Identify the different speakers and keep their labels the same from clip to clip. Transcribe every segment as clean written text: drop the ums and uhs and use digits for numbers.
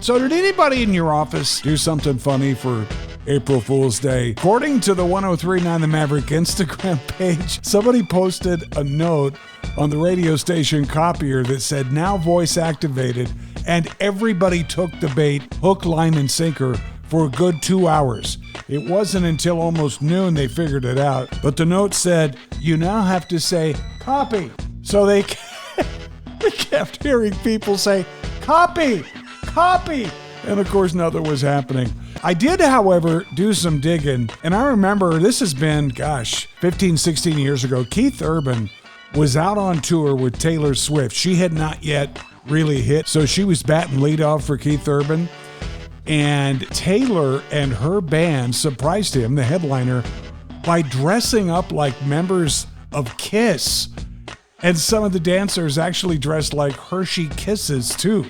Speaker 1: So did anybody in your office do something funny for April Fool's Day? According to the 1039 The Maverick Instagram page, somebody posted a note on the radio station copier that said, now voice activated, and everybody took the bait, hook, line, and sinker for a good 2 hours. It wasn't until almost noon they figured it out, but the note said, you now have to say, copy. So they kept hearing people say, copy, copy. And of course, nothing was happening. I did, however, do some digging. And I remember this has been, 15, 16 years ago. Keith Urban was out on tour with Taylor Swift. She had not yet really hit, so she was batting leadoff for Keith Urban. And Taylor and her band surprised him, the headliner, by dressing up like members of Kiss. And some of the dancers actually dressed like Hershey Kisses, too.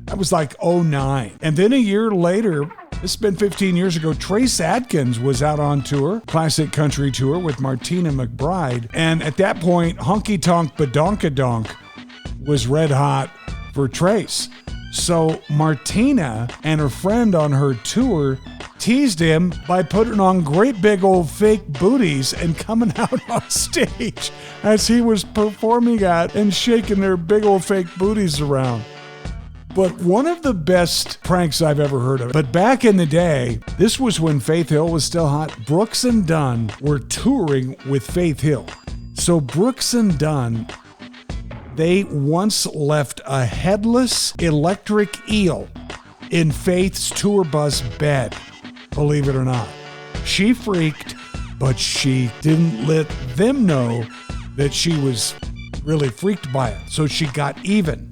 Speaker 1: That was like 2009. And then a year later, this has been 15 years ago, Trace Adkins was out on tour, classic country tour with Martina McBride. And at that point, Honky Tonk Badonkadonk was red hot for Trace. So Martina and her friend on her tour teased him by putting on great big old fake booties and coming out on stage as he was performing at and shaking their big old fake booties around. But one of the best pranks I've ever heard of. But back in the day, this was when Faith Hill was still hot. Brooks and Dunn were touring with Faith Hill. So Brooks and Dunn, they once left a headless electric eel in Faith's tour bus bed, believe it or not. She freaked, but she didn't let them know that she was really freaked by it. So she got even.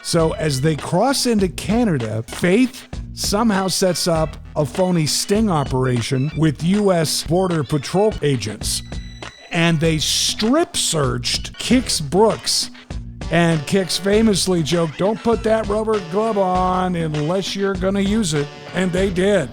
Speaker 1: So as they cross into Canada, Faith somehow sets up a phony sting operation with U.S. Border Patrol agents. And they strip searched Kix Brooks. And Kix famously joked, don't put that rubber glove on unless you're going to use it. And they did.